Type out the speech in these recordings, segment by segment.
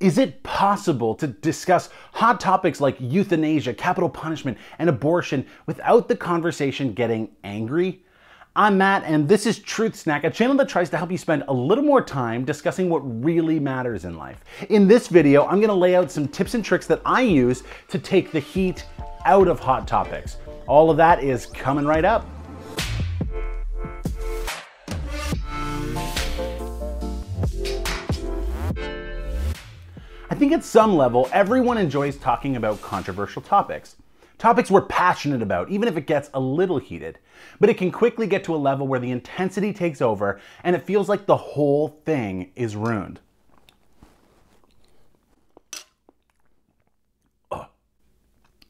Is it possible to discuss hot topics like euthanasia, capital punishment, and abortion without the conversation getting angry? I'm Matt, and this is Truth Snack, a channel that tries to help you spend a little more time discussing what really matters in life. In this video, I'm going to lay out some tips and tricks that I use to take the heat out of hot topics. All of that is coming right up. I think at some level, everyone enjoys talking about controversial topics. Topics we're passionate about, even if it gets a little heated. But it can quickly get to a level where the intensity takes over and it feels like the whole thing is ruined.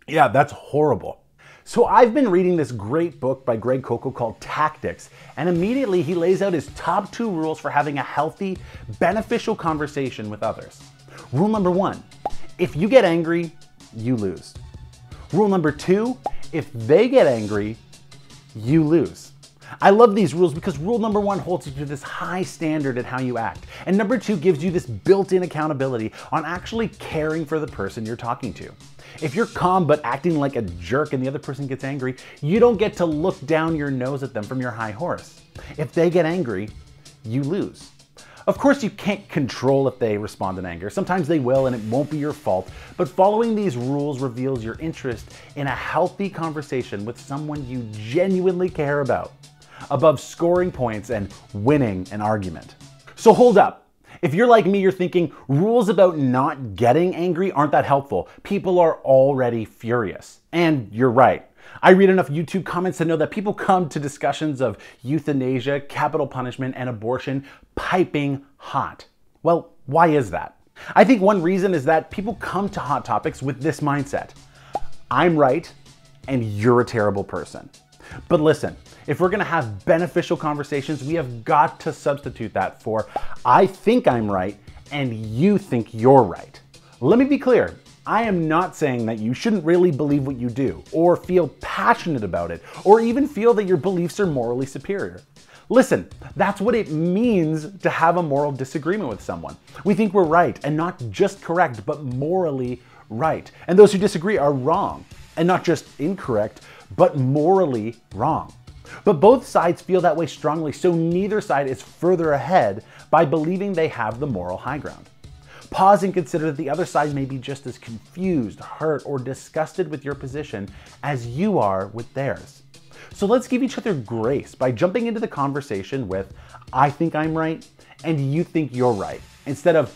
Yeah, that's horrible. So I've been reading this great book by Koukl called Tactics, and immediately he lays out his top 2 rules for having a healthy, beneficial conversation with others. Rule number 1, if you get angry, you lose. Rule number 2, if they get angry, you lose. I love these rules because rule number 1 holds you to this high standard in how you act, and number 2 gives you this built-in accountability on actually caring for the person you're talking to. If you're calm but acting like a jerk and the other person gets angry, you don't get to look down your nose at them from your high horse. If they get angry, you lose. Of course, you can't control if they respond in anger. Sometimes they will and it won't be your fault, but following these rules reveals your interest in a healthy conversation with someone you genuinely care about, above scoring points and winning an argument. So hold up. If you're like me, you're thinking rules about not getting angry aren't that helpful. People are already furious. And you're right. I read enough YouTube comments to know that people come to discussions of euthanasia, capital punishment, and abortion piping hot. Well, why is that? I think one reason is that people come to hot topics with this mindset. I'm right, and you're a terrible person. But listen, if we're gonna have beneficial conversations, we have got to substitute that for I think I'm right, and you think you're right. Let me be clear. I am not saying that you shouldn't really believe what you do, or feel passionate about it, or even feel that your beliefs are morally superior. Listen, that's what it means to have a moral disagreement with someone. We think we're right, and not just correct, but morally right. And those who disagree are wrong, and not just incorrect, but morally wrong. But both sides feel that way strongly, so neither side is further ahead by believing they have the moral high ground. Pause and consider that the other side may be just as confused, hurt, or disgusted with your position as you are with theirs. So let's give each other grace by jumping into the conversation with, I think I'm right, and you think you're right, instead of,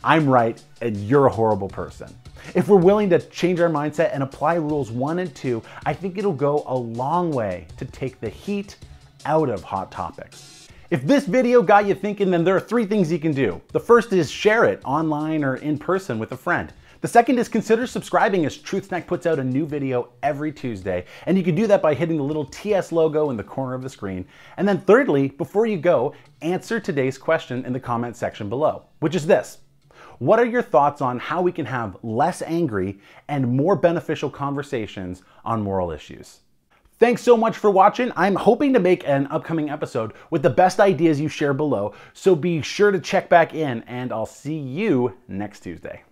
I'm right, and you're a horrible person. If we're willing to change our mindset and apply rules 1 and 2, I think it'll go a long way to take the heat out of hot topics. If this video got you thinking, then there are 3 things you can do. The first is share it online or in person with a friend. The second is consider subscribing, as Truth Snack puts out a new video every Tuesday, and you can do that by hitting the little TS logo in the corner of the screen. And then thirdly, before you go, answer today's question in the comment section below, which is this. What are your thoughts on how we can have less angry and more beneficial conversations on moral issues? Thanks so much for watching. I'm hoping to make an upcoming episode with the best ideas you share below, so be sure to check back in, and I'll see you next Tuesday.